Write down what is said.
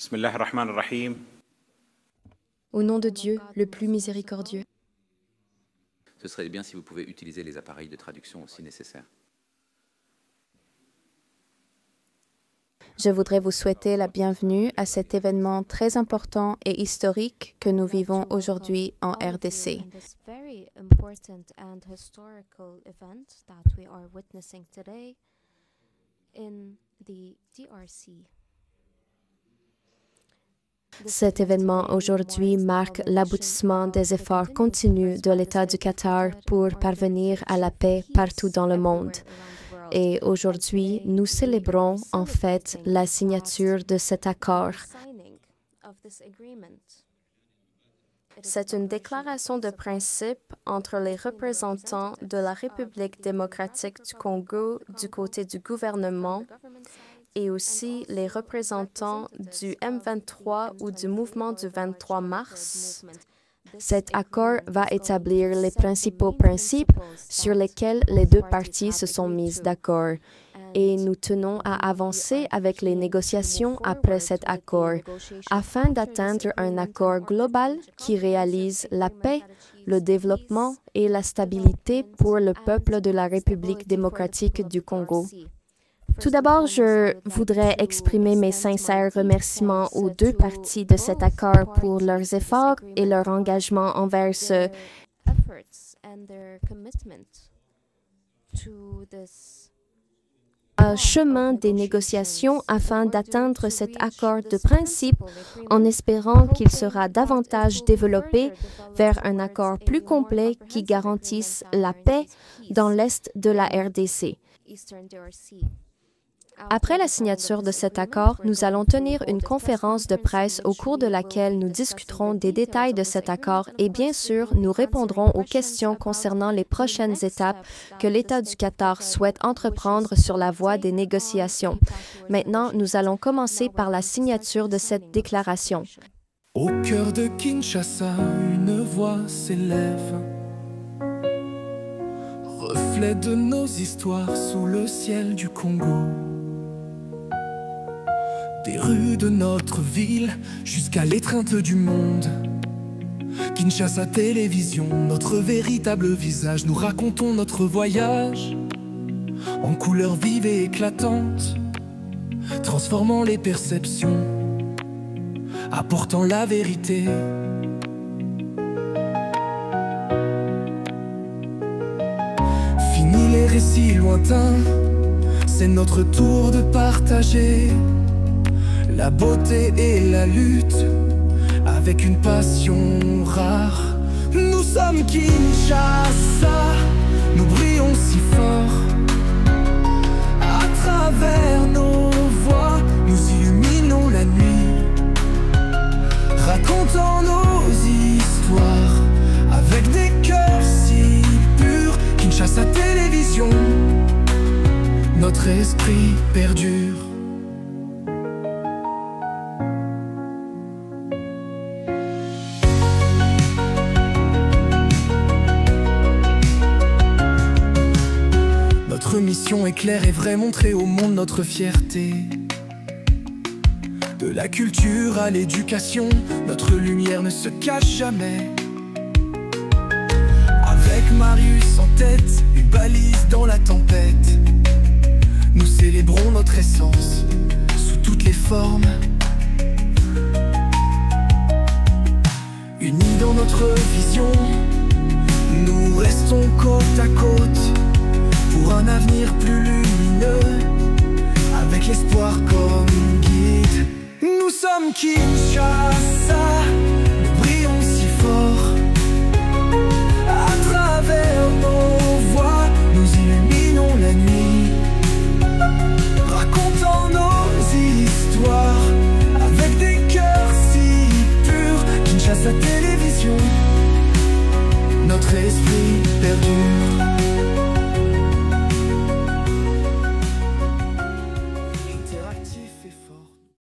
Bismillah ar-Rahman ar-Rahim. Au nom de Dieu, le plus miséricordieux. Ce serait bien si vous pouvez utiliser les appareils de traduction aussi nécessaires. Je voudrais vous souhaiter la bienvenue à cet événement très important et historique que nous vivons aujourd'hui en RDC. Cet événement aujourd'hui marque l'aboutissement des efforts continus de l'État du Qatar pour parvenir à la paix partout dans le monde. Et aujourd'hui, nous célébrons en fait la signature de cet accord. C'est une déclaration de principe entre les représentants de la République démocratique du Congo du côté du gouvernement et aussi les représentants du M23 ou du mouvement du 23 mars. Cet accord va établir les principaux principes sur lesquels les deux parties se sont mises d'accord et nous tenons à avancer avec les négociations après cet accord afin d'atteindre un accord global qui réalise la paix, le développement et la stabilité pour le peuple de la République démocratique du Congo. Tout d'abord, je voudrais exprimer mes sincères remerciements aux deux parties de cet accord pour leurs efforts et leur engagement envers ce chemin des négociations afin d'atteindre cet accord de principe en espérant qu'il sera davantage développé vers un accord plus complet qui garantisse la paix dans l'est de la RDC. Après la signature de cet accord, nous allons tenir une conférence de presse au cours de laquelle nous discuterons des détails de cet accord et bien sûr, nous répondrons aux questions concernant les prochaines étapes que l'État du Qatar souhaite entreprendre sur la voie des négociations. Maintenant, nous allons commencer par la signature de cette déclaration. Au cœur de Kinshasa, une voix s'élève, reflet de nos histoires sous le ciel du Congo. Des rues de notre ville jusqu'à l'étreinte du monde. Kinshasa Télévision, notre véritable visage. Nous racontons notre voyage en couleurs vives et éclatantes, transformant les perceptions, apportant la vérité. Fini les récits lointains, c'est notre tour de partager la beauté et la lutte avec une passion rare. Nous sommes Kinshasa, nous brillons si fort. À travers nos voix, nous illuminons la nuit, racontant nos histoires avec des cœurs si purs. Kinshasa Télévision, notre esprit perdure. Notre mission est claire et vraie, montrer au monde notre fierté. De la culture à l'éducation, notre lumière ne se cache jamais. Avec Marius en tête, une balise dans la tempête, nous célébrons notre essence sous toutes les formes. Unis dans notre vision, nous restons côte à côte pour un avenir plus lumineux, avec l'espoir comme guide. Nous sommes Kinshasa, nous brillons si fort. À travers nos voix, nous illuminons la nuit, racontant nos histoires avec des cœurs si purs. Kinshasa Télévision, notre esprit perdu.